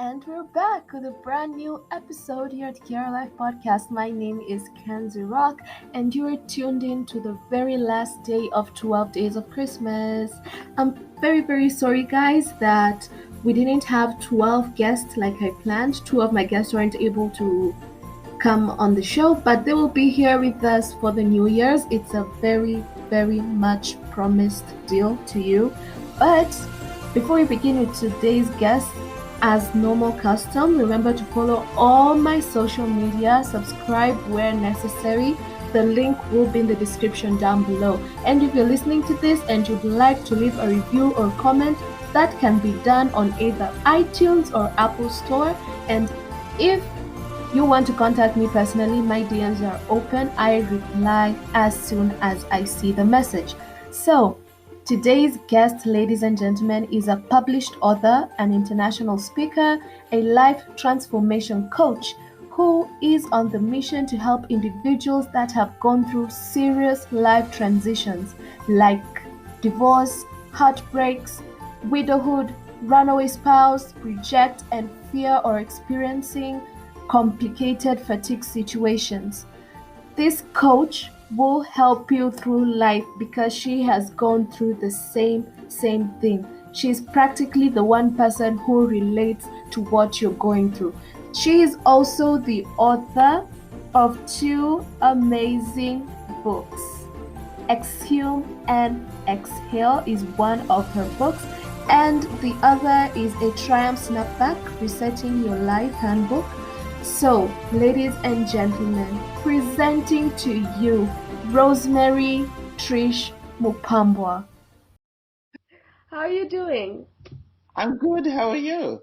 And we're back with a brand new episode here at Care Life Podcast. My name is Kenzie Rock, and you are tuned in to the very last day of 12 Days of Christmas. I'm very, very sorry, guys, that we didn't have 12 guests like I planned. Two of my guests weren't able to come on the show, but they will be here with us for the New Year's. It's a very, very much promised deal to you. But before we begin with today's guest, as normal custom, remember to follow all my social media, subscribe where necessary. The link will be in the description down below. And if you're listening to this and you'd like to leave a review or comment, that can be done on either iTunes or Apple Store. And if you want to contact me personally, my DMs are open. I reply as soon as I see the message. So, today's guest, ladies and gentlemen, is a published author, an international speaker, a life transformation coach who is on the mission to help individuals that have gone through serious life transitions like divorce, heartbreaks, widowhood, runaway spouse, reject and fear, or experiencing complicated fatigue situations. This coach will help you through life because she has gone through the same thing. She's practically the one person who relates to what you're going through. She is also the author of two amazing books. Exhume and Exhale is one of her books, and the other is A Triumph Snapback, Resetting Your Life Handbook. So, ladies and gentlemen, presenting to you Rosemary T Mupambwa. How are you doing? I'm good. How are you?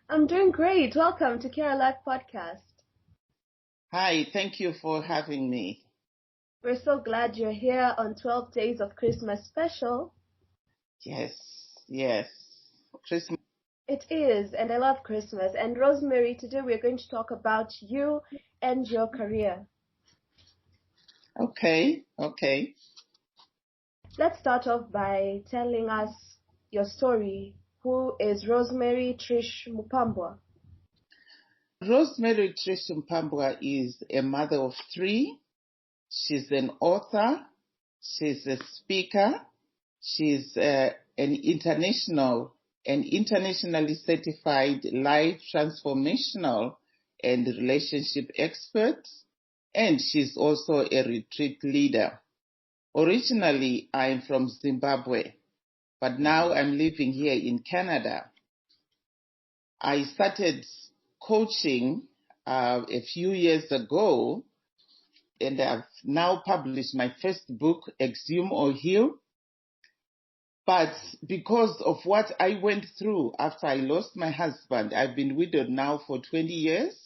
I'm doing great. Welcome to Care Life Podcast. Hi, thank you for having me. We're so glad you're here on 12 Days of Christmas special. Yes. Christmas. It is, and I love Christmas. And Rosemary, today we're going to talk about you and your career. Okay. Let's start off by telling us your story. Who is Rosemary T Mupambwa? Rosemary T Mupambwa is a mother of three. She's an author. She's a speaker. She's an internationally certified life transformational and relationship expert. And she's also a retreat leader. Originally, I'm from Zimbabwe, but now I'm living here in Canada. I started coaching a few years ago, and I've now published my first book, Exhume or Heal. But because of what I went through after I lost my husband, I've been widowed now for 20 years.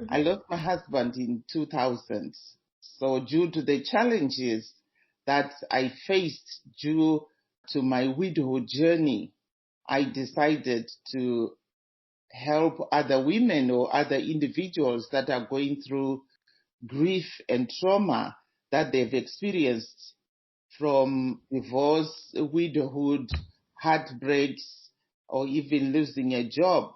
Mm-hmm. I lost my husband in 2000. So due to the challenges that I faced due to my widowhood journey, I decided to help other women or other individuals that are going through grief and trauma that they've experienced from divorce, widowhood, heartbreaks, or even losing a job.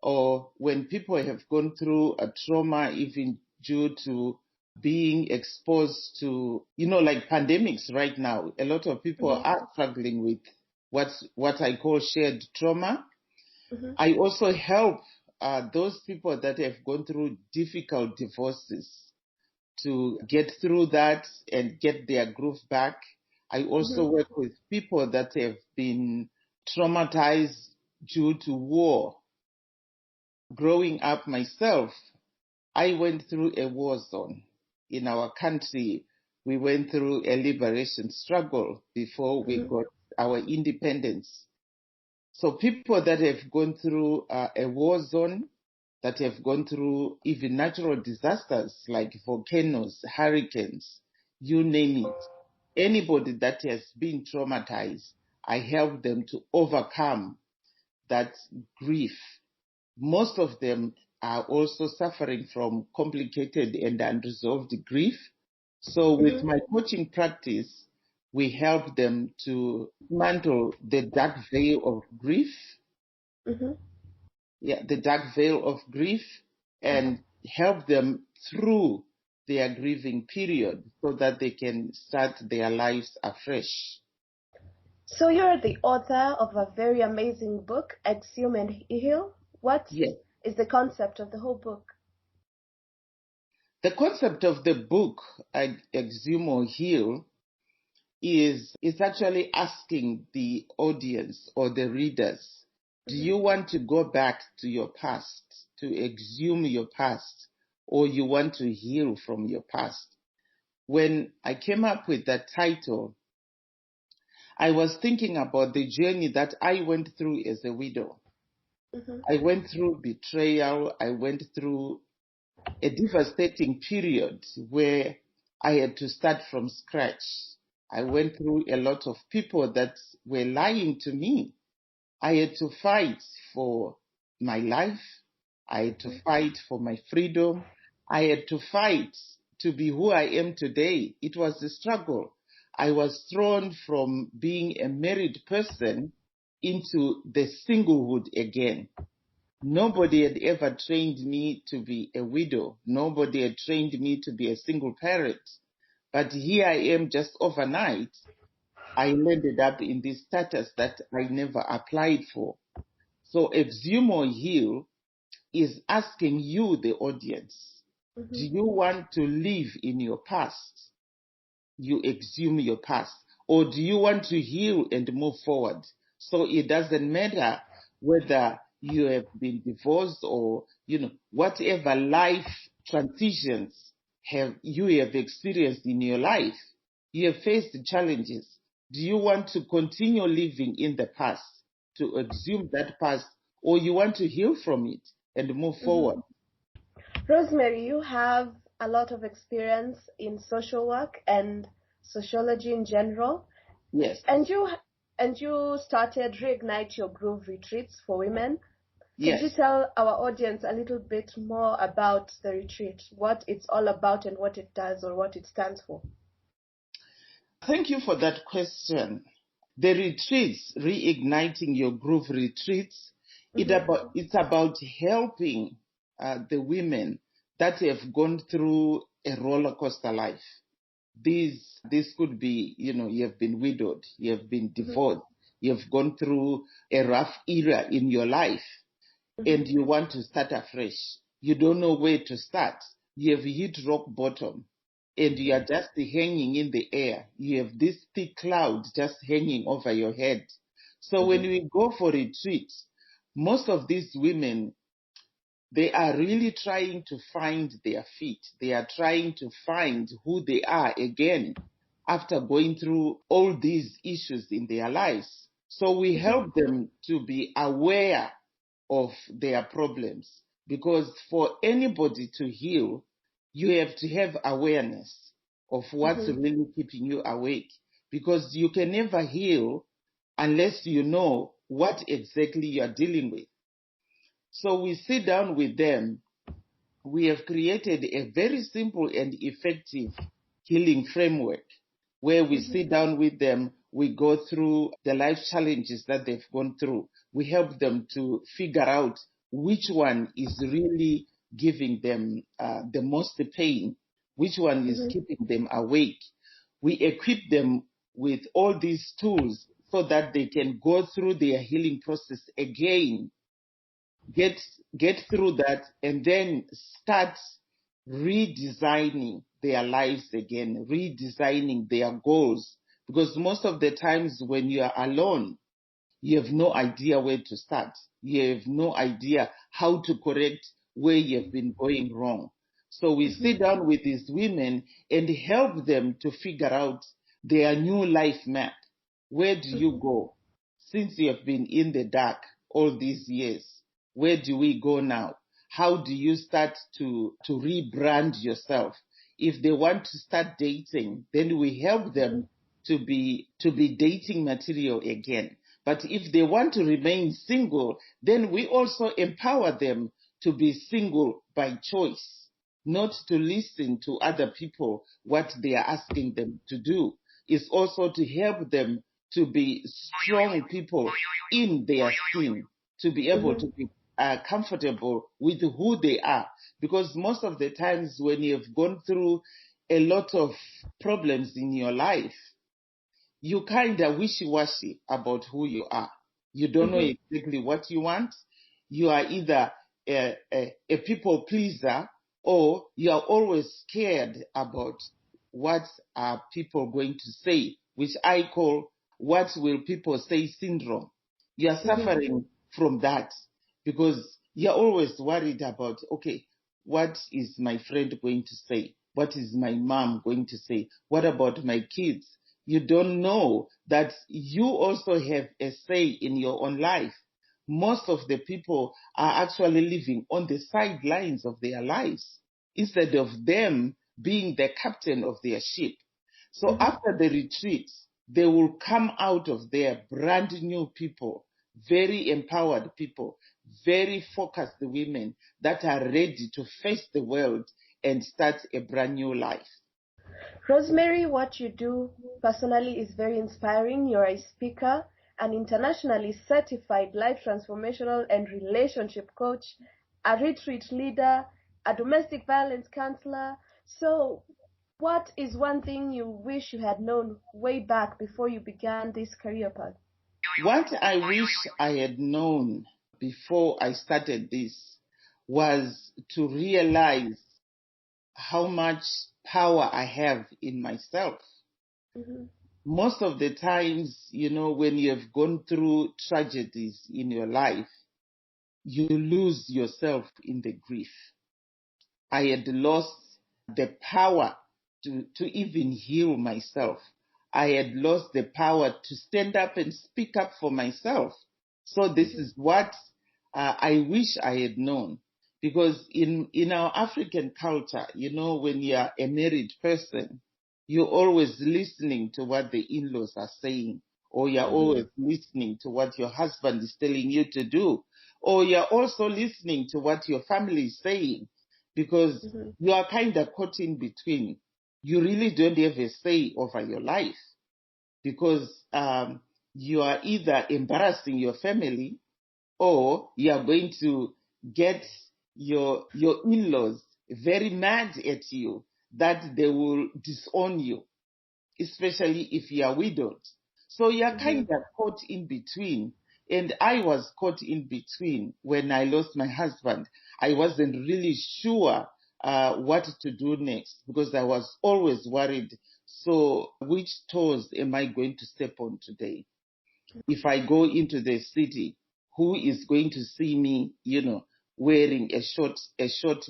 Or when people have gone through a trauma, even due to being exposed to, like pandemics right now, a lot of people are struggling with what I call shared trauma. Mm-hmm. I also help those people that have gone through difficult divorces to get through that and get their groove back. I also work with people that have been traumatized due to war. Growing up myself, I went through a war zone. In our country, we went through a liberation struggle before we got our independence. So people that have gone through a war zone, that have gone through even natural disasters like volcanoes, hurricanes, you name it, anybody that has been traumatized, I help them to overcome that grief. Most of them are also suffering from complicated and unresolved grief. So with my coaching practice, we help them to dismantle the dark veil of grief. the dark veil of grief and help them through their grieving period so that they can start their lives afresh. So you're the author of a very amazing book, Exhume and Heal. What is the concept of the whole book? The concept of the book, Exhume or Heal, is actually asking the audience or the readers, do you want to go back to your past, to exhume your past, or you want to heal from your past? When I came up with that title, I was thinking about the journey that I went through as a widow. I went through betrayal. I went through a devastating period where I had to start from scratch. I went through a lot of people that were lying to me. I had to fight for my life. I had to fight for my freedom. I had to fight to be who I am today. It was a struggle. I was thrown from being a married person into the singlehood again. Nobody had ever trained me to be a widow. Nobody had trained me to be a single parent. But here I am just overnight. I landed up in this status that I never applied for. So Exhume or Heal is asking you, the audience, do you want to live in your past? You exhume your past. Or do you want to heal and move forward? So it doesn't matter whether you have been divorced or, whatever life transitions you have experienced in your life. You have faced challenges. Do you want to continue living in the past, to exhume that past, or you want to heal from it and move forward? Rosemary, you have a lot of experience in social work and sociology in general. Yes. And you started Reignite Your Groove retreats for women. Yes. Could you tell our audience a little bit more about the retreat, what it's all about and what it does or what it stands for? Thank you for that question. The retreats, Reigniting Your Groove retreats, it's about helping the women that have gone through a roller coaster life. This could be, you have been widowed, you have been divorced, you have gone through a rough era in your life, and you want to start afresh. You don't know where to start. You have hit rock bottom, and you are just hanging in the air. You have this thick cloud just hanging over your head. So when we go for retreats, most of these women, they are really trying to find their feet. They are trying to find who they are again after going through all these issues in their lives. So we help them to be aware of their problems, because for anybody to heal, you have to have awareness of what's really keeping you awake, because you can never heal unless you know what exactly you are dealing with. So we sit down with them. We have created a very simple and effective healing framework where we sit down with them. We go through the life challenges that they've gone through. We help them to figure out which one is really giving them the most pain, which one is keeping them awake. We equip them with all these tools so that they can go through their healing process again, get through that, and then start redesigning their lives again, redesigning their goals. Because most of the times when you are alone, you have no idea where to start. You have no idea how to correct where you have been going wrong. So we sit down with these women and help them to figure out their new life map. Where do you go? Since you have been in the dark all these years, where do we go now? How do you start to rebrand yourself? If they want to start dating, then we help them to be dating material again. But if they want to remain single, then we also empower them to be single by choice, not to listen to other people, what they are asking them to do. It's also to help them to be strong people in their skin, to be able to be comfortable with who they are. Because most of the times when you've gone through a lot of problems in your life, you kind of wishy-washy about who you are. You don't know exactly what you want. You are either a people pleaser, or you are always scared about what are people going to say, which I call what will people say syndrome. You are suffering from that because you're always worried about, okay, what is my friend going to say? What is my mom going to say? What about my kids? You don't know that you also have a say in your own life. Most of the people are actually living on the sidelines of their lives instead of them being the captain of their ship. So after the retreat, they will come out of there brand new people, very empowered people, very focused women that are ready to face the world and start a brand new life. Rosemary, what you do personally is very inspiring. You're a speaker, an internationally certified life transformational and relationship coach, a retreat leader, a domestic violence counselor. So, what is one thing you wish you had known way back before you began this career path? What I wish I had known before I started this was to realize how much power I have in myself. Most of the times, when you have gone through tragedies in your life, you lose yourself in the grief. I had lost the power to even heal myself. I had lost the power to stand up and speak up for myself. So this is what I wish I had known. Because in our African culture, when you are a married person, you're always listening to what the in-laws are saying, or you're always listening to what your husband is telling you to do, or you're also listening to what your family is saying, because you are kind of caught in between. You really don't have a say over your life, because you are either embarrassing your family, or you are going to get your in-laws very mad at you that they will disown you, especially if you are widowed. So you're kind of caught in between. And I was caught in between when I lost my husband. I wasn't really sure what to do next, because I was always worried. So which toes am I going to step on today? If I go into the city, who is going to see me, wearing a short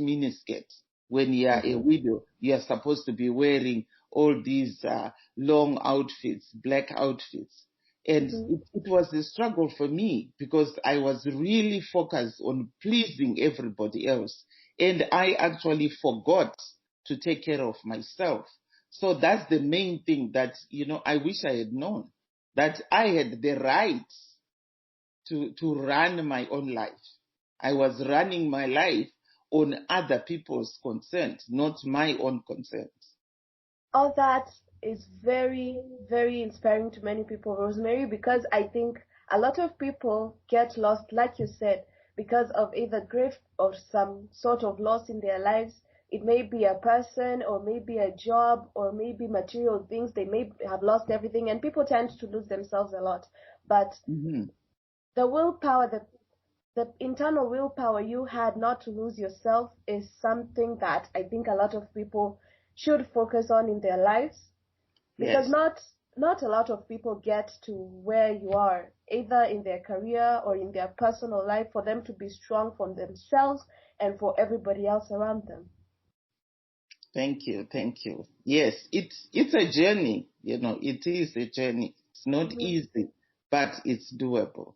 miniskirt? When you are a widow, you are supposed to be wearing all these long outfits, black outfits. And it was a struggle for me, because I was really focused on pleasing everybody else. And I actually forgot to take care of myself. So that's the main thing that, I wish I had known, that I had the right to run my own life. I was running my life on other people's concerns, not my own concerns. All that is very, very inspiring to many people, Rosemary, because I think a lot of people get lost, like you said, because of either grief or some sort of loss in their lives. It may be a person, or maybe a job, or maybe material things. They may have lost everything, and people tend to lose themselves a lot. But the willpower, the internal willpower you had not to lose yourself is something that I think a lot of people should focus on in their lives, because not a lot of people get to where you are, either in their career or in their personal life, for them to be strong for themselves and for everybody else around them. Thank you. Yes, it's a journey. It is a journey. It's not easy, but it's doable.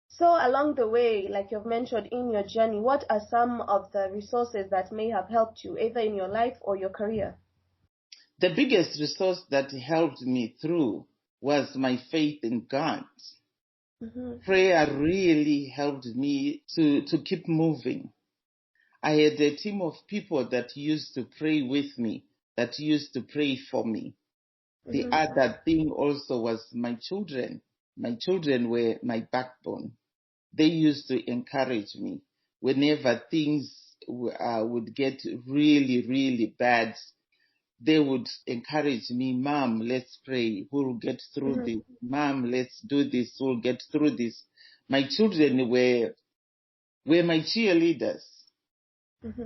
So along the way, like you've mentioned in your journey, what are some of the resources that may have helped you, either in your life or your career? The biggest resource that helped me through was my faith in God. Prayer really helped me to keep moving. I had a team of people that used to pray with me, that used to pray for me. The other thing also was my children. My children were my backbone. they used to encourage me whenever things would get really, really bad. They would encourage me, Mom, let's pray. We'll get through this. Mom, let's do this. We'll get through this. My children were my cheerleaders.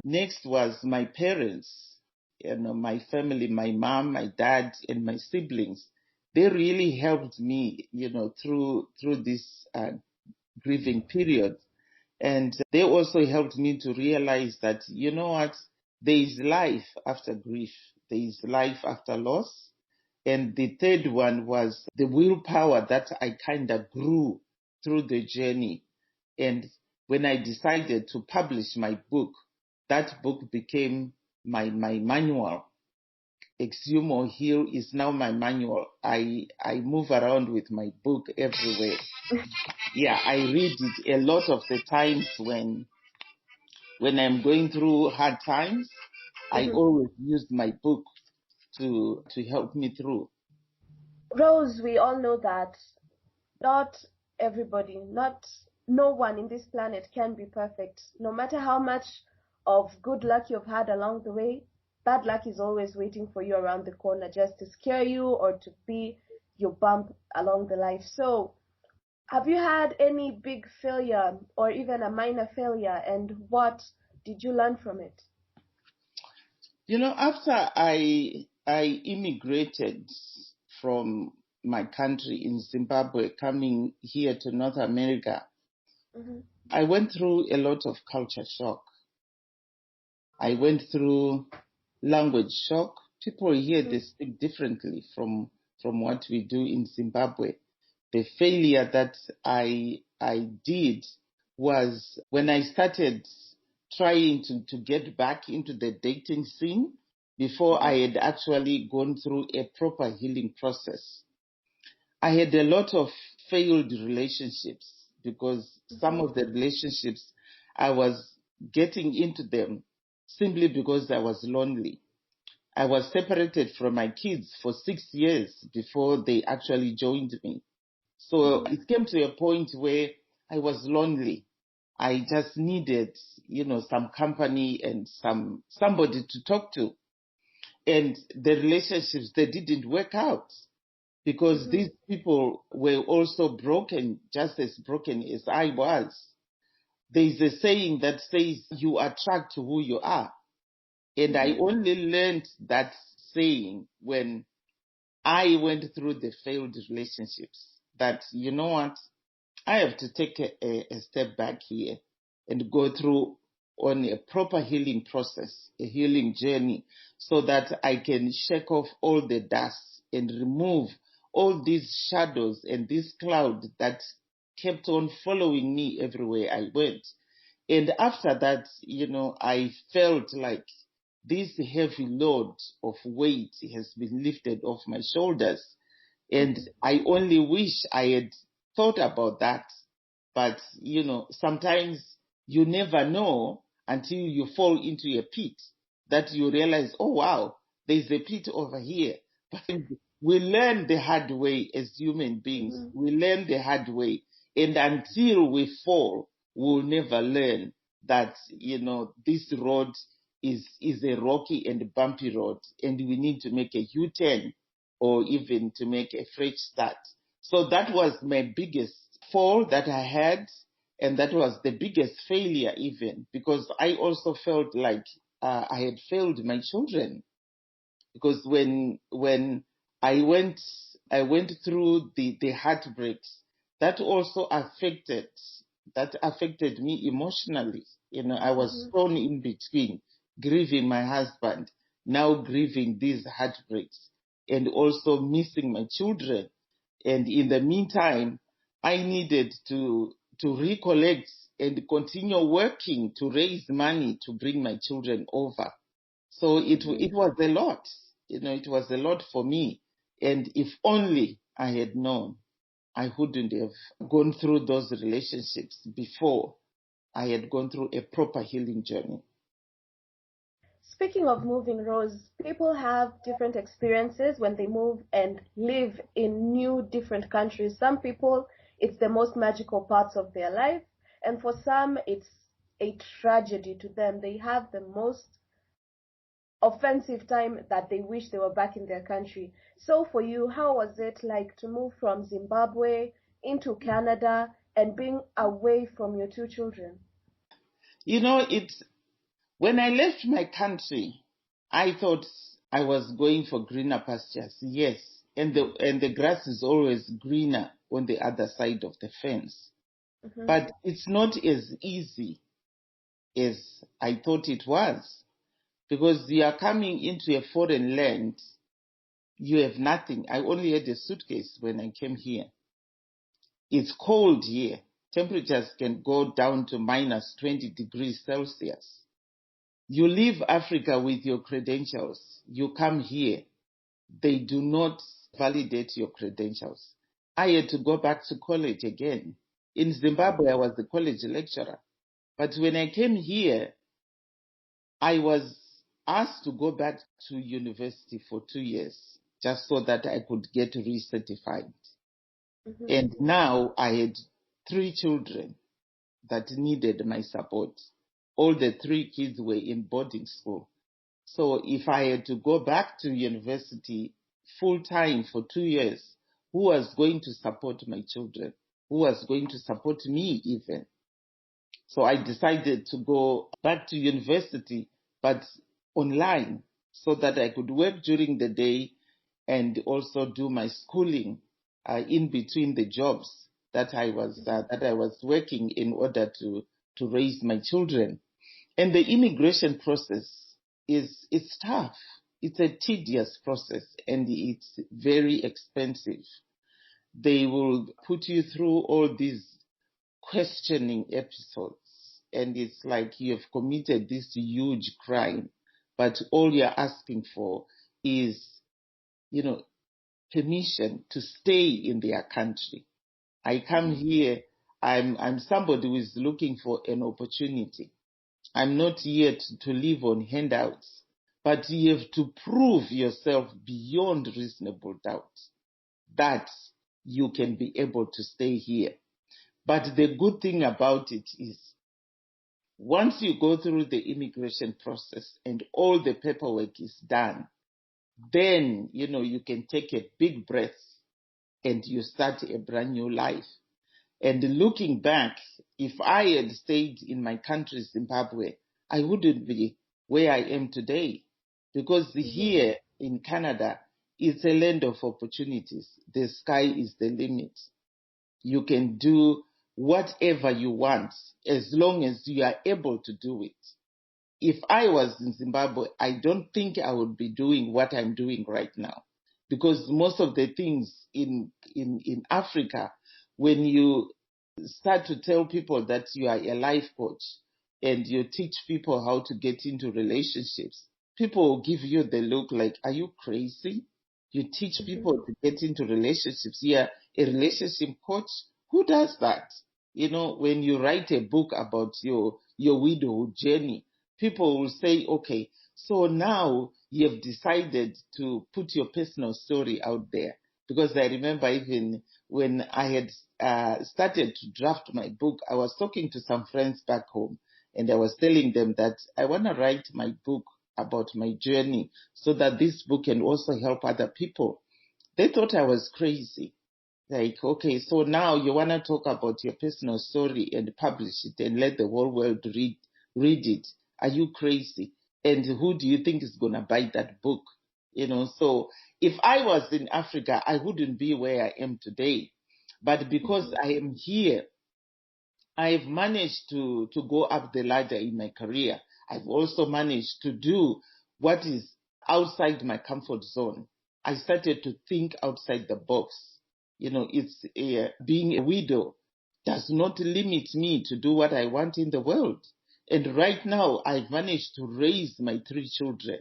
Next was my parents, my family, my mom, my dad, and my siblings. They really helped me, through this grieving period. And they also helped me to realize that, you know what, there is life after grief. There is life after loss. And the third one was the willpower that I kind of grew through the journey. And when I decided to publish my book, that book became my manual. Exhume or Heal is now my manual. I move around with my book everywhere. Yeah, I read it a lot of the times when I'm going through hard times. I always use my book to help me through. Rose, we all know that not everybody, no one in this planet can be perfect. No matter how much of good luck you've had along the way, bad luck is always waiting for you around the corner just to scare you or to be your bump along the life. So, have you had any big failure or even a minor failure, and what did you learn from it? After I immigrated from my country in Zimbabwe, coming here to North America, I went through a lot of culture shock. I went through language shock. People here, they speak differently from what we do in Zimbabwe. The failure that I did was when I started trying to get back into the dating scene before I had actually gone through a proper healing process. I had a lot of failed relationships because some of the relationships I was getting into them simply because I was lonely. I was separated from my kids for 6 years before they actually joined me. So it came to a point where I was lonely. I just needed, some company and somebody to talk to. And the relationships, they didn't work out because these people were also broken, just as broken as I was. There's a saying that says you attract to who you are. And I only learned that saying when I went through the failed relationships, that, you know what, I have to take a step back here and go through on a proper healing process, a healing journey, so that I can shake off all the dust and remove all these shadows and this cloud that kept on following me everywhere I went. And after that, I felt like this heavy load of weight has been lifted off my shoulders. And I only wish I had thought about that. But, sometimes you never know until you fall into a pit that you realize, oh, wow, there's a pit over here. But we learn the hard way as human beings. We learn the hard way. And until we fall, we'll never learn that, this road is a rocky and bumpy road, and we need to make a U-turn or even to make a fresh start. So that was my biggest fall that I had, and that was the biggest failure even, because I also felt like I had failed my children. Because when I went through the heartbreaks, that also affected me emotionally. I was thrown in between, grieving my husband, now grieving these heartbreaks, and also missing my children. And in the meantime, I needed to recollect and continue working to raise money to bring my children over. So it was a lot, it was a lot for me. And if only I had known, I wouldn't have gone through those relationships before I had gone through a proper healing journey. Speaking of moving, Rose, people have different experiences when they move and live in new different countries. Some people, it's the most magical parts of their life. And for some, it's a tragedy to them. They have the most offensive time that they wish they were back in their country. So for you, how was it like to move from Zimbabwe into Canada and being away from your two children? It's when I left my country, I thought I was going for greener pastures. Yes, and the grass is always greener on the other side of the fence. Mm-hmm. But it's not as easy as I thought it was, because you are coming into a foreign land. You have nothing. I only had a suitcase when I came here. It's cold here. Temperatures can go down to minus 20 degrees Celsius. You leave Africa with your credentials. You come here. They do not validate your credentials. I had to go back to college again. In Zimbabwe, I was the college lecturer. But when I came here, I was asked to go back to university for 2 years just so that I could get recertified. Mm-hmm. And now I had 3 children that needed my support. All the 3 kids were in boarding school. So if I had to go back to university full time for 2 years, who was going to support my children? Who was going to support me even? So I decided to go back to university, but online, so that I could work during the day and also do my schooling in between the jobs that I was working in order to raise my children. And the immigration process it's tough. It's a tedious process and it's very expensive. They will put you through all these questioning episodes, and it's like you have committed this huge crime, but all you're asking for is, you know, permission to stay in their country. I come here, I'm somebody who is looking for an opportunity. I'm not here to live on handouts, but you have to prove yourself beyond reasonable doubt that you can be able to stay here. But the good thing about it is, once you go through the immigration process and all the paperwork is done, then, you can take a big breath and you start a brand new life. And looking back, if I had stayed in my country, Zimbabwe, I wouldn't be where I am today. Because here in Canada, it's a land of opportunities. The sky is the limit. You can do whatever you want as long as you are able to do it. If I was in Zimbabwe, I don't think I would be doing what I'm doing right now. Because most of the things in Africa, when you start to tell people that you are a life coach and you teach people how to get into relationships, people will give you the look like, are you crazy? You teach people to get into relationships. Yeah, a relationship coach? Who does that? When you write a book about your widowhood journey, people will say, okay, so now you have decided to put your personal story out there. Because I remember even when I had started to draft my book, I was talking to some friends back home and I was telling them that I want to write my book about my journey so that this book can also help other people. They thought I was crazy. Like, okay, so now you want to talk about your personal story and publish it and let the whole world read it. Are you crazy? And who do you think is going to buy that book? So if I was in Africa, I wouldn't be where I am today. But because I am here, I've managed to go up the ladder in my career. I've also managed to do what is outside my comfort zone. I started to think outside the box. It's being a widow does not limit me to do what I want in the world. And right now, I've managed to raise my 3 children.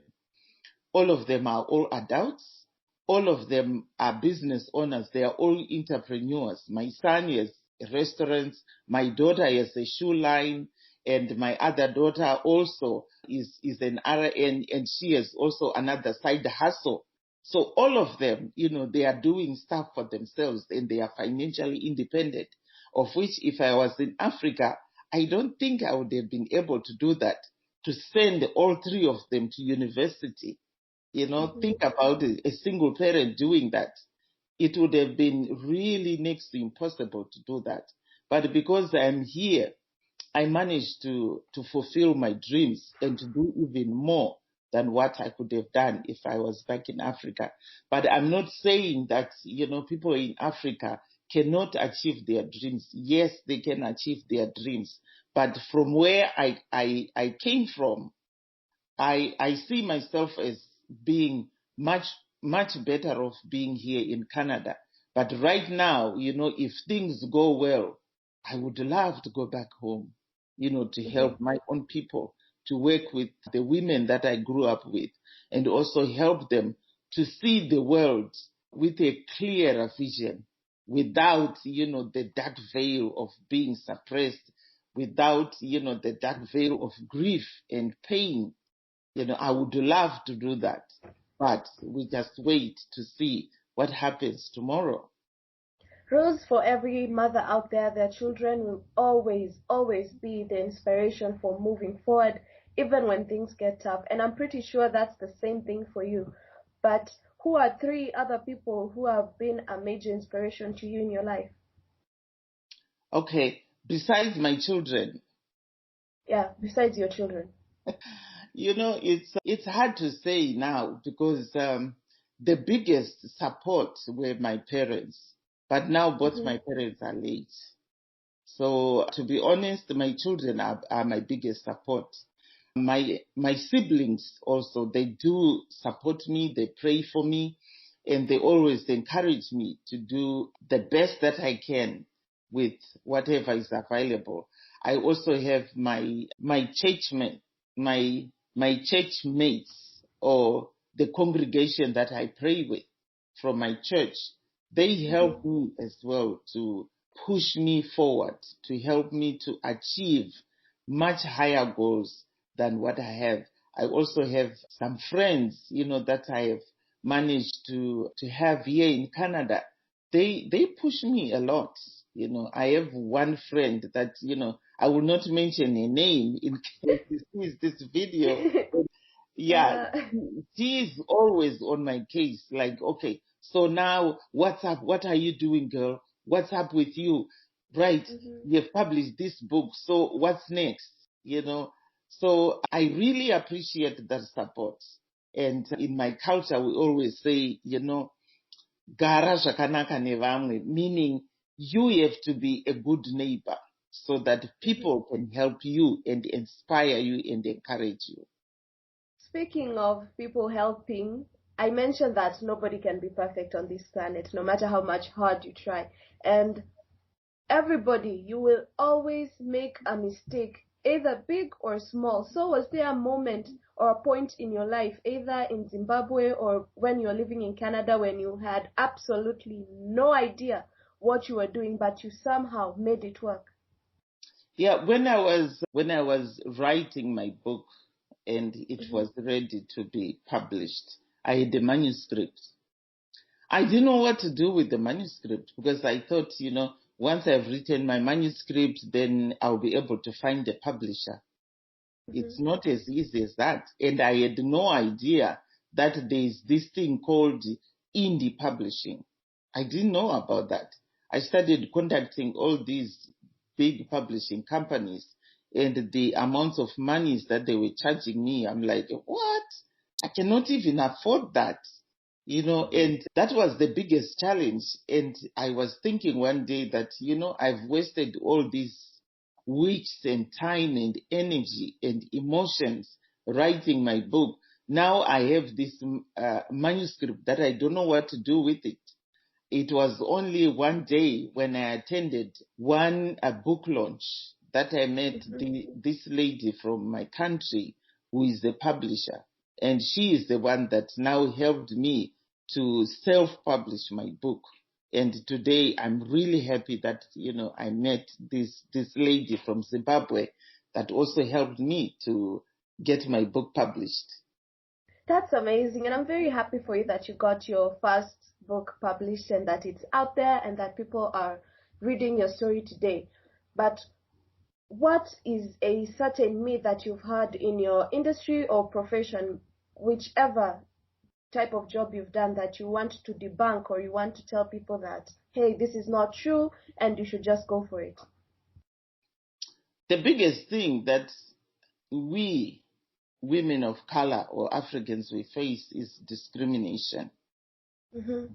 All of them are all adults. All of them are business owners. They are all entrepreneurs. My son has restaurants. My daughter has a shoe line. And my other daughter also is an RN, and she has also another side hustle. So all of them, they are doing stuff for themselves and they are financially independent, of which if I was in Africa, I don't think I would have been able to do that, to send all three of them to university. Think about it, a single parent doing that. It would have been really next to impossible to do that. But because I'm here, I managed to fulfill my dreams and to do even more than what I could have done if I was back in Africa. But I'm not saying that, people in Africa cannot achieve their dreams. Yes, they can achieve their dreams. But from where I came from, I see myself as being much, much better off being here in Canada. But right now, if things go well, I would love to go back home, to help my own people, to work with the women that I grew up with, and also help them to see the world with a clearer vision, without, the dark veil of being suppressed, without, the dark veil of grief and pain. I would love to do that, but we just wait to see what happens tomorrow. Rose, for every mother out there, their children will always, always be the inspiration for moving forward, even when things get tough. And I'm pretty sure that's the same thing for you. But who are three other people who have been a major inspiration to you in your life? Okay, besides my children, Yeah, besides your children. it's hard to say now because the biggest support were my parents, but now both my parents are late. So to be honest, my children are my biggest support. My siblings also, they do support me, they pray for me, and they always encourage me to do the best that I can with whatever is available. I also have my churchmen, my church mates, or the congregation that I pray with from my church. They help me as well to push me forward, to help me to achieve much higher goals than what I have. I also have some friends, that I have managed to have here in Canada. They push me a lot. I have one friend that, I will not mention her name in case she sees this video. Yeah, she is always on my case. Like, okay, so now what's up? What are you doing, girl? What's up with you? Right, you've published this book. So what's next? So I really appreciate that support. And in my culture, we always say, gara zvakanaka nevamwe, meaning you have to be a good neighbor so that people can help you and inspire you and encourage you. Speaking of people helping, I mentioned that nobody can be perfect on this planet, no matter how much hard you try. And everybody, you will always make a mistake, either big or small. So was there a moment or a point in your life, either in Zimbabwe or when you're living in Canada, when you had absolutely no idea what you were doing, but you somehow made it work? Yeah, when I was writing my book and it was ready to be published, I had a manuscript. I didn't know what to do with the manuscript because I thought, once I've written my manuscript, then I'll be able to find a publisher. It's not as easy as that. And I had no idea that there's this thing called indie publishing. I didn't know about that. I started contacting all these big publishing companies, and the amounts of monies that they were charging me, I'm like, what? I cannot even afford that. And that was the biggest challenge. And I was thinking one day that, I've wasted all these weeks and time and energy and emotions writing my book. Now I have this manuscript that I don't know what to do with it. It was only one day when I attended one book launch that I met this lady from my country who is the publisher. And she is the one that now helped me to self-publish my book. And today I'm really happy that, I met this lady from Zimbabwe that also helped me to get my book published. That's amazing, and I'm very happy for you that you got your first book published and that it's out there and that people are reading your story today. But what is a certain myth that you've had in your industry or profession, whichever type of job you've done, that you want to debunk, or you want to tell people that, hey, this is not true and you should just go for it? The biggest thing that we women of color or Africans we face is discrimination,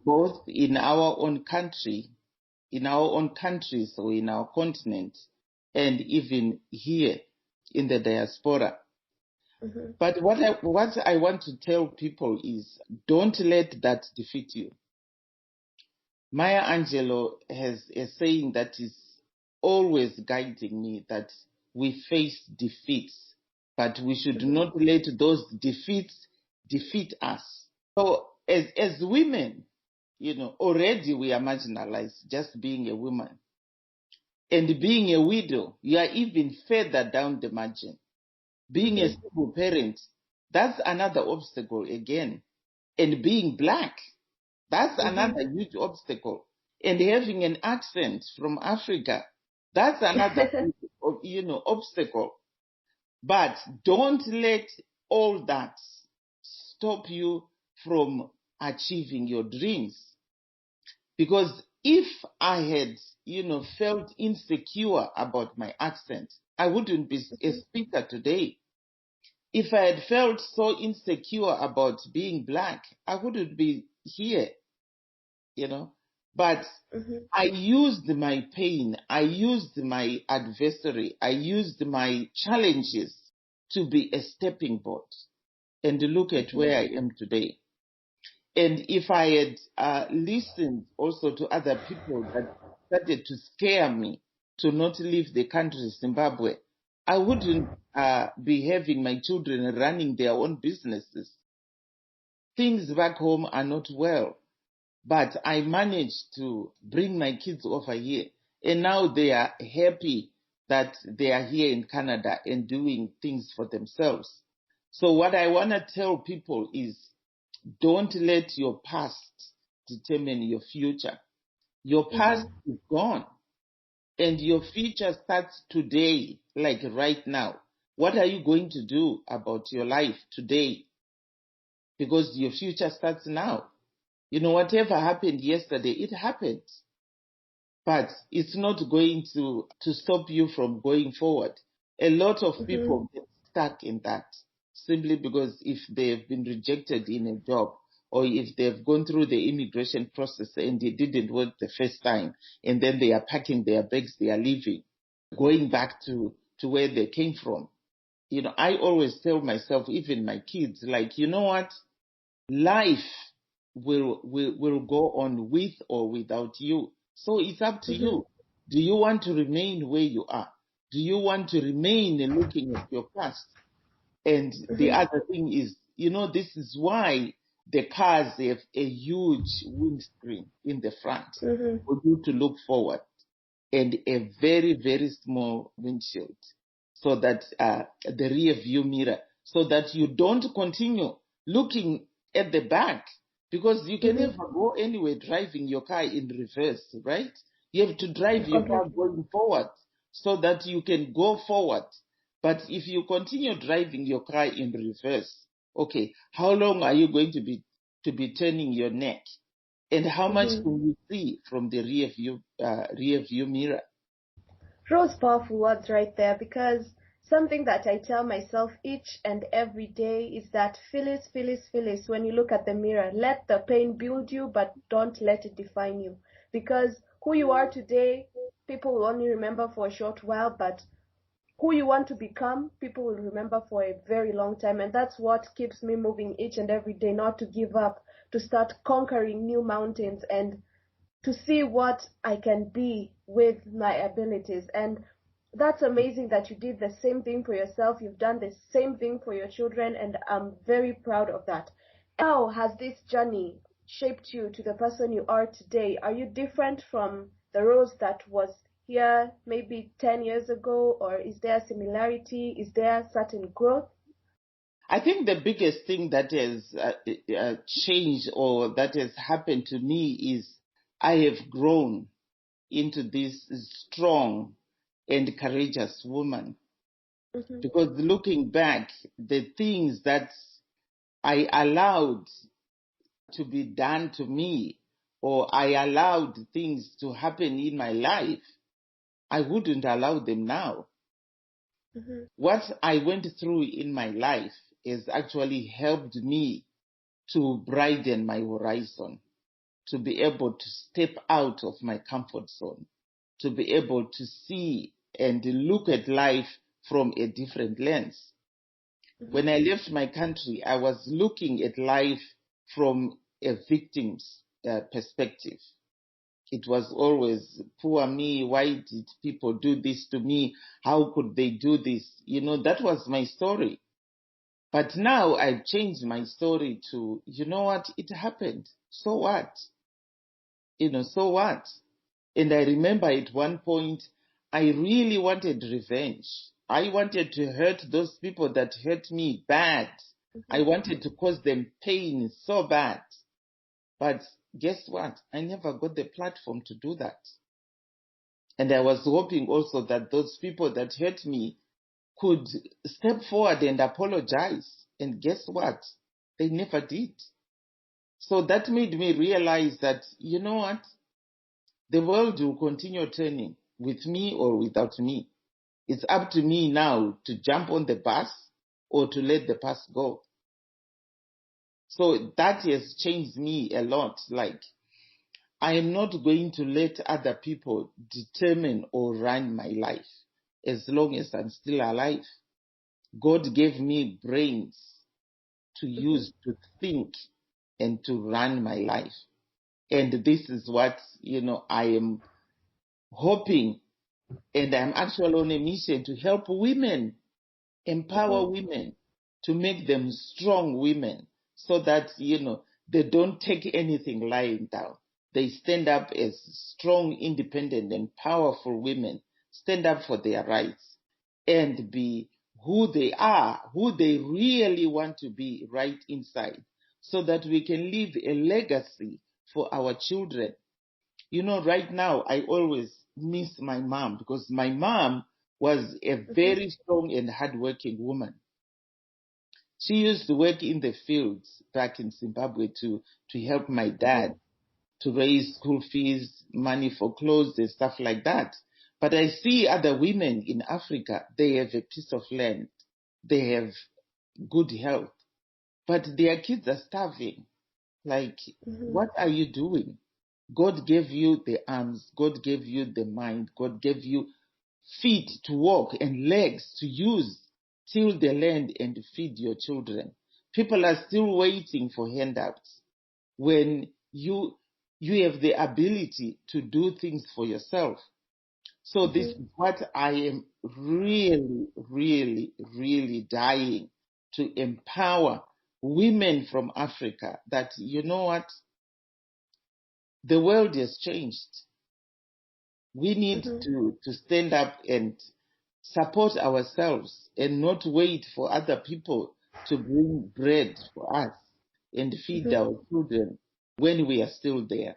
both in our own country, in our own countries or in our continent, and even here in the diaspora. But what I want to tell people is, don't let that defeat you. Maya Angelou has a saying that is always guiding me, that we face defeats, but we should not let those defeats defeat us. So as women, already we are marginalized just being a woman. And being a widow, you are even further down the margin. Being a single parent, that's another obstacle again. And being black, that's another huge obstacle. And having an accent from Africa, that's another obstacle. But don't let all that stop you from achieving your dreams. Because if I had, felt insecure about my accent, I wouldn't be a speaker today. If I had felt so insecure about being black, I wouldn't be here, But I used my pain, I used my adversary, I used my challenges to be a stepping board. And look at where I am today. And if I had listened also to other people that started to scare me to not leave the country, Zimbabwe, I wouldn't be having my children running their own businesses. Things back home are not well, but I managed to bring my kids over here. And now they are happy that they are here in Canada and doing things for themselves. So what I want to tell people is, don't let your past determine your future. Your past is gone and your future starts today, like right now. What are you going to do about your life today? Because your future starts now. Whatever happened yesterday, it happened. But it's not going to stop you from going forward. A lot of people get stuck in that simply because if they've been rejected in a job, or if they've gone through the immigration process and it didn't work the first time, and then they are packing their bags, they are leaving, going back to where they came from. I always tell myself, even my kids, like, you know what? Life will go on with or without you. So it's up to you. Do you want to remain where you are? Do you want to remain looking at your past? And the other thing is, this is why the cars have a huge windscreen in the front for you to look forward, and a very, very small windshield, so that the rear view mirror, so that you don't continue looking at the back, because you can never go anywhere driving your car in reverse, right? You have to drive your car going forward so that you can go forward. But if you continue driving your car in reverse, okay, how long are you going to be turning your neck? And how much can you see from the rear view mirror? Rose, powerful words right there, because something that I tell myself each and every day is that, Phyllis, Phyllis, Phyllis, when you look at the mirror, let the pain build you, but don't let it define you. Because who you are today, people will only remember for a short while, but who you want to become, people will remember for a very long time. And that's what keeps me moving each and every day, not to give up, to start conquering new mountains, and to see what I can be with my abilities. And that's amazing that you did the same thing for yourself. You've done the same thing for your children, and I'm very proud of that. How has this journey shaped you to the person you are today? Are you different from the Rose that was here maybe 10 years ago, or is there similarity? Is there certain growth? I think the biggest thing that has changed, or that has happened to me, is I have grown into this strong and courageous woman. Mm-hmm. Because looking back, the things that I allowed to be done to me, or I allowed things to happen in my life, I wouldn't allow them now. Mm-hmm. What I went through in my life has actually helped me to broaden my horizon, to be able to step out of my comfort zone, to be able to see and look at life from a different lens. Mm-hmm. When I left my country, I was looking at life from a victim's perspective. It was always, poor me, why did people do this to me? How could they do this? That was my story. But now I've changed my story to, you know what, it happened. So what? So what? And I remember at one point, I really wanted revenge. I wanted to hurt those people that hurt me bad. I wanted to cause them pain so bad. But guess what? I never got the platform to do that. And I was hoping also that those people that hurt me could step forward and apologize. And guess what? They never did. So that made me realize that, you know what? The world will continue turning with me or without me. It's up to me now to jump on the bus or to let the bus go. So that has changed me a lot. Like, I am not going to let other people determine or run my life as long as I'm still alive. God gave me brains to use to think and to run my life. And this is what, I am hoping, and I'm actually on a mission to help women, empower women, to make them strong women so that, they don't take anything lying down. They stand up as strong, independent, and powerful women, stand up for their rights and be who they are, who they really want to be right inside, so that we can leave a legacy for our children. Right now, I always miss my mom because my mom was a very strong and hardworking woman. She used to work in the fields back in Zimbabwe to help my dad to raise school fees, money for clothes and stuff like that. But I see other women in Africa, they have a piece of land, they have good health, but their kids are starving. Like, what are you doing? God gave you the arms, God gave you the mind, God gave you feet to walk and legs to use, till the land and feed your children. People are still waiting for handouts when you have the ability to do things for yourself. So this is what I am really, really, really dying to empower women from Africa, that, you know what, the world has changed. We need to stand up and support ourselves and not wait for other people to bring bread for us and feed our children when we are still there.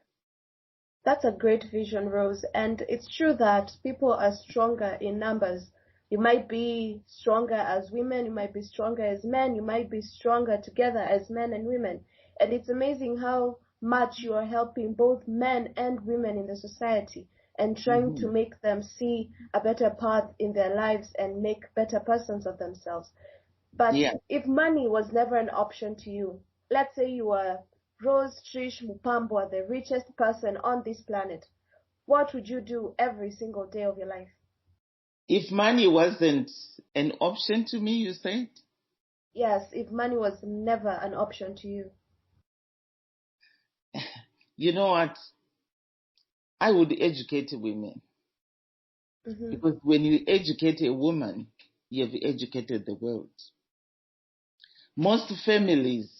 That's a great vision, Rose. And it's true that people are stronger in numbers. You might be stronger as women, you might be stronger as men, you might be stronger together as men and women. And it's amazing how much you are helping both men and women in the society and trying to make them see a better path in their lives and make better persons of themselves. But if money was never an option to you, let's say you were Rose Trish Mupambwa, the richest person on this planet, what would you do every single day of your life? If money wasn't an option to me, you said? Yes, if money was never an option to you. You know what? I would educate women. Because when you educate a woman, you have educated the world. Most families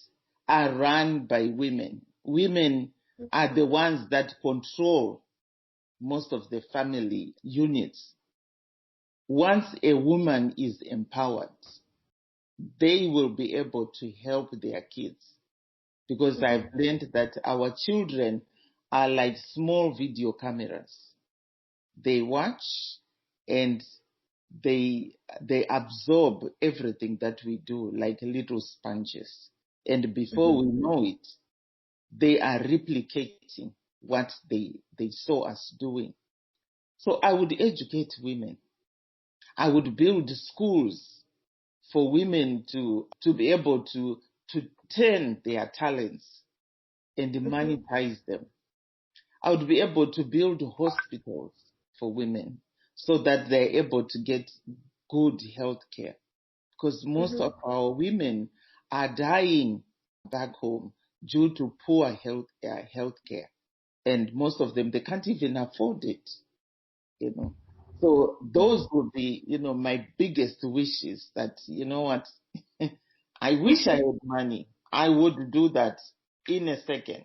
are run by women. Women are the ones that control most of the family units. Once a woman is empowered, they will be able to help their kids. Because I've learned that our children are like small video cameras. They watch and they absorb everything that we do like little sponges. And before we know it, they are replicating what they saw us doing. So I would educate women. I would build schools for women to be able to turn their talents and monetize them. I would be able to build hospitals for women so that they're able to get good health care. Because most of our women are dying back home due to poor health care. And most of them, they can't even afford it, you know. So those would be, my biggest wishes that, you know what, I wish I had money. I would do that in a second.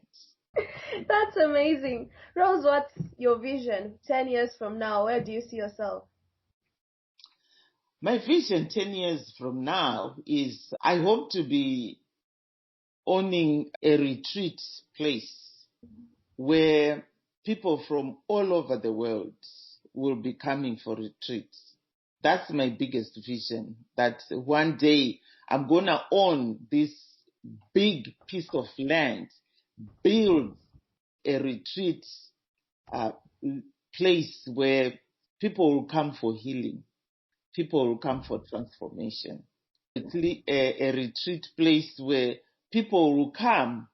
That's amazing. Rose, what's your vision 10 years from now? Where do you see yourself? My vision 10 years from now is I hope to be owning a retreat place where people from all over the world will be coming for retreats. That's my biggest vision, that one day I'm going to own this big piece of land, build a retreat place where people will come for healing, people will come for transformation. A retreat place where people will come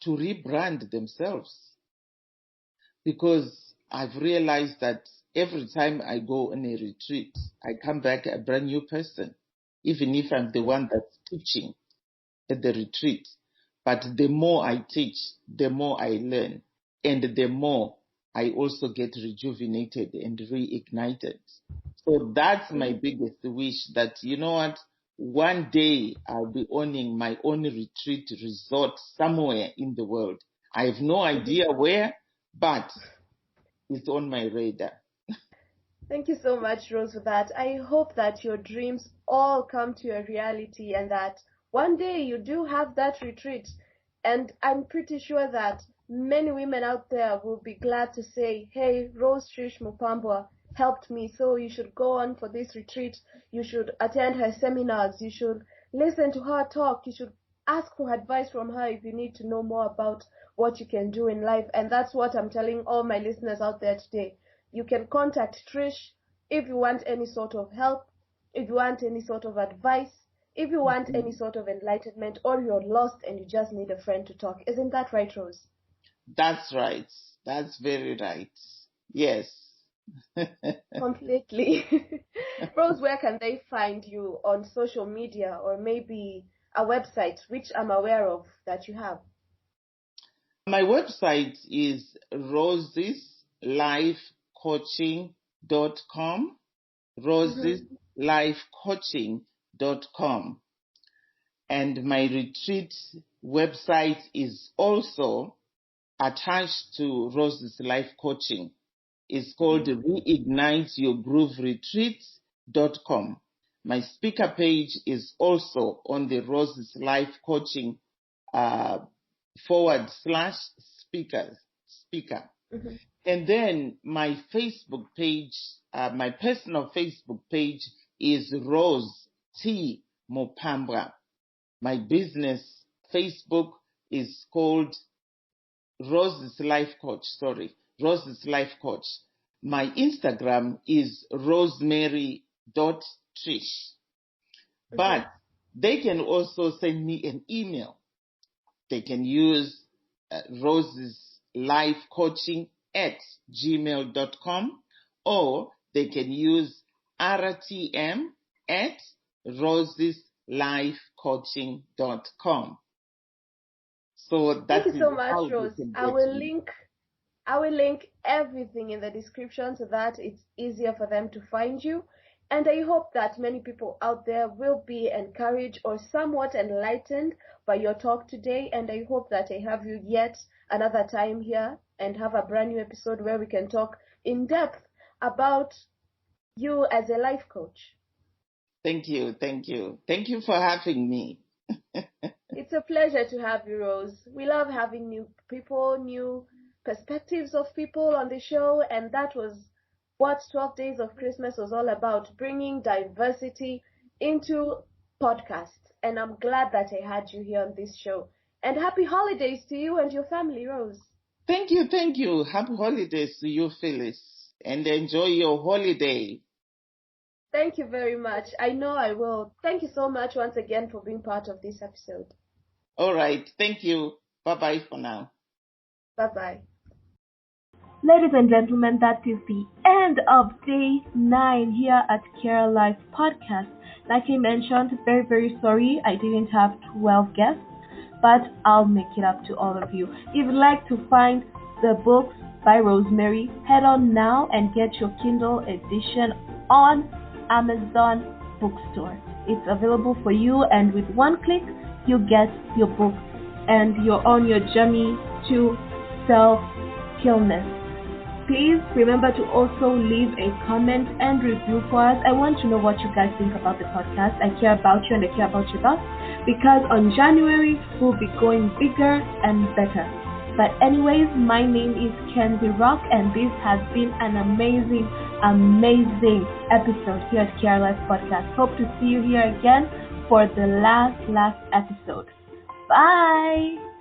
to rebrand themselves, because I've realized that every time I go on a retreat, I come back a brand new person, even if I'm the one that's teaching at the retreat. But the more I teach, the more I learn, and the more I also get rejuvenated and reignited. So that's my biggest wish, that, you know what, one day I'll be owning my own retreat resort somewhere in the world. I have no idea where, but it's on my radar. Thank you so much, Rose, for that. I hope that your dreams all come to a reality and that one day you do have that retreat. And I'm pretty sure that many women out there will be glad to say, hey, Rose Trish Mupambwa helped me, so you should go on for this retreat. You should attend her seminars. You should listen to her talk. You should ask for advice from her if you need to know more about what you can do in life. And that's what I'm telling all my listeners out there today. You can contact Trish if you want any sort of help, if you want any sort of advice, if you want any sort of enlightenment, or you're lost and you just need a friend to talk. Isn't that right, Rose? That's right. That's very right. Yes. Completely. Rose, where can they find you on social media or maybe a website, which I'm aware of that you have? My website is roseslifecoaching.com. Roseslifecoaching.com. And my retreat website is also attached to Rose's Life Coaching. It's called reigniteyourgrooveretreats.com. My speaker page is also on the Rose's Life Coaching /speaker. And then my Facebook page, my personal Facebook page is Rose T Mupambwa. My business Facebook is called Rose's Life Coach. My Instagram is rosemary.trish. But they can also send me an email. They can use roseslifecoaching@gmail.com, or they can use rtm@roseslifecoaching.com. So Thank that you is so much, how they Rose. can I get will me. link everything in the description so that it's easier for them to find you. And I hope that many people out there will be encouraged or somewhat enlightened by your talk today. And I hope that I have you yet another time here and have a brand new episode where we can talk in depth about you as a life coach. Thank you. Thank you. Thank you for having me. It's a pleasure to have you, Rose. We love having new people, new perspectives of people on the show, and that was what 12 Days of Christmas was all about, bringing diversity into podcasts. And I'm glad that I had you here on this show. And happy holidays to you and your family, Rose. Thank you, thank you. Happy holidays to you, Phyllis, and enjoy your holiday. Thank you very much. I know I will. Thank you so much once again for being part of this episode. All right, thank you. Bye-bye for now. Bye-bye. Ladies and gentlemen, that is the end of day 9 here at Care Life Podcast. Like I mentioned, very, very sorry I didn't have 12 guests, but I'll make it up to all of you. If you'd like to find the books by Rosemary, head on now and get your Kindle edition on Amazon Bookstore. It's available for you, and with one click, you get your book and you're on your journey to self-healness. Please remember to also leave a comment and review for us. I want to know what you guys think about the podcast. I care about you and I care about your thoughts, because on January we'll be going bigger and better. But anyways, my name is Kenzie Rock, and this has been an amazing, amazing episode here at Care Life Podcast. Hope to see you here again for the last episode. Bye!